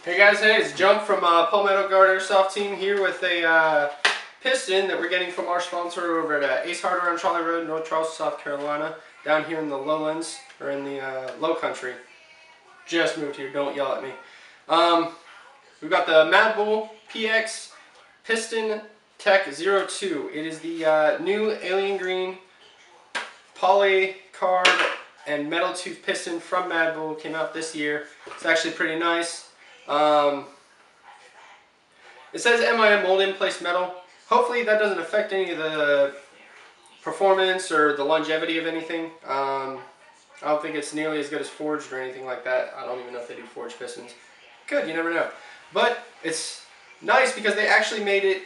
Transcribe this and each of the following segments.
Hey guys, hey, it's Jump from Palmetto Airsoft Team here with a piston that we're getting from our sponsor over at Ace Hardware on Charlie Road, North Charleston, South Carolina, down here in the lowlands, or in the low country. Just moved here, don't yell at me. We've got the Madbull PX Piston-02. It is the new alien green poly carb and metal tooth piston from Madbull. Came out this year. It's actually pretty nice. It says MIM mold in place metal. Hopefully that doesn't affect any of the performance or the longevity of anything. I don't think it's nearly as good as forged or anything like that. I don't even know if they do forged pistons. Could, you never know. But it's nice because they actually made it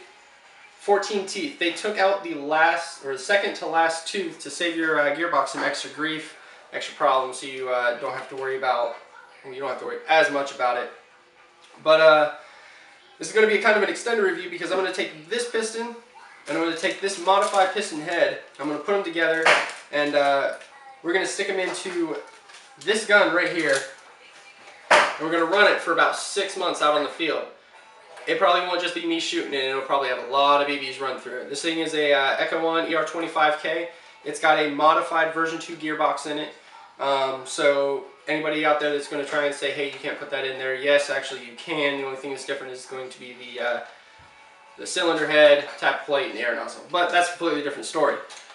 14 teeth. They took out the last, or the second to last tooth to save your gearbox some extra grief, extra problems, so you don't have to worry about, well, you don't have to worry as much about it. But this is going to be kind of an extended review because I'm going to take this piston and I'm going to take this modified piston head. I'm going to put them together and we're going to stick them into this gun right here. And we're going to run it for about 6 months out on the field. It probably won't just be me shooting it. It'll probably have a lot of BBs run through it. This thing is a Echo 1 ER25K. It's got a modified version 2 gearbox in it. So anybody out there that's going to try and say, hey, you can't put that in there, yes, actually you can. The only thing that's different is going to be the cylinder head, tap plate, and the air nozzle. But that's a completely different story.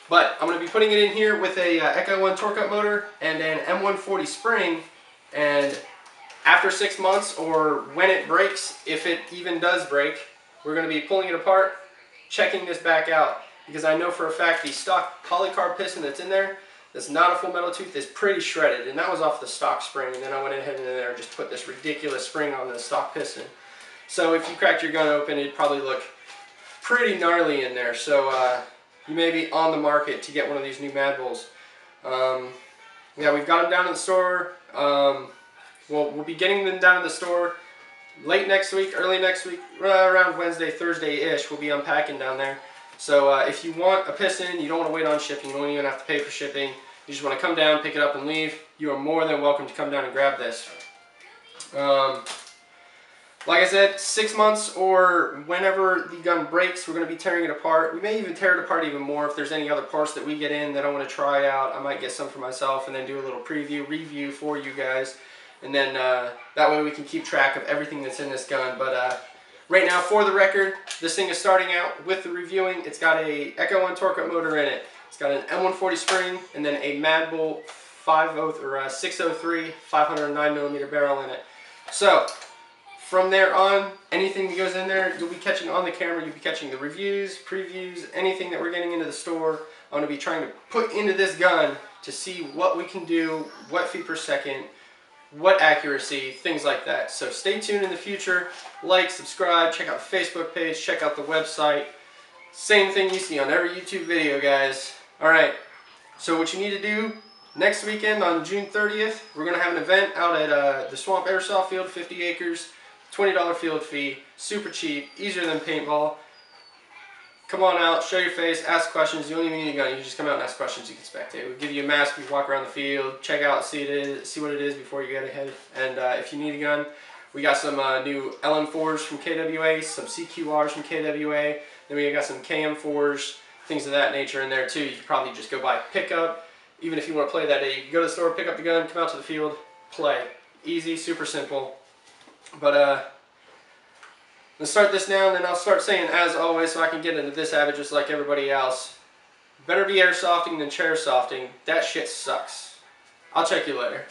But I'm going to be putting it in here with a Echo 1 torque up motor and an M140 spring. And after 6 months, or when it breaks, if it even does break, we're going to be pulling it apart, checking this back out. Because I know for a fact the stock polycarb piston that's in there, that's not a full metal tooth, is pretty shredded, and that was off the stock spring. And then I went ahead and there and just put this ridiculous spring on the stock piston. So if you cracked your gun open, it'd probably look pretty gnarly in there. So you may be on the market to get one of these new Madbulls. Yeah, we've got them down in the store. We'll be getting them down in the store late next week, early next week, around Wednesday, Thursday-ish. We'll be unpacking down there. So if you want a piston, you don't want to wait on shipping, you don't even have to pay for shipping, you just want to come down, pick it up, and leave, you are more than welcome to come down and grab this. Like I said, 6 months or whenever the gun breaks, we're going to be tearing it apart. We may even tear it apart even more if there's any other parts that we get in that I want to try out. I might get some for myself and then do a little review for you guys. And then that way we can keep track of everything that's in this gun. But right now, for the record, this thing is starting out with the reviewing. It's got a Echo 1 torque up motor in it. It's got an M140 spring and then a Madbull 603 509mm barrel in it. So from there on, anything that goes in there, you'll be catching on the camera. You'll be catching the reviews, previews, anything that we're getting into the store. I'm going to be trying to put into this gun to see what we can do, what feet per second, what accuracy, things like that. So stay tuned in the future. Like, subscribe, check out the Facebook page, check out the website. Same thing you see on every YouTube video, guys. Alright, so what you need to do, next weekend on June 30th, we're going to have an event out at the Swamp Airsoft Field, 50 acres, $20 field fee, super cheap, easier than paintball. Come on out, show your face, ask questions. You don't even need a gun. You just come out and ask questions. You can spectate. We'll give you a mask. You walk around the field, check out, see what it is before you get ahead. And if you need a gun, we got some new LM4s from KWA, some CQRs from KWA. Then we got some KM4s, things of that nature in there too. You can probably just go buy pickup. Even if you want to play that day, you can go to the store, pick up the gun, come out to the field, play. Easy, super simple. But let's start this now, and then I'll start saying as always so I can get into this habit just like everybody else. Better be airsofting than chair softing. That shit sucks. I'll check you later.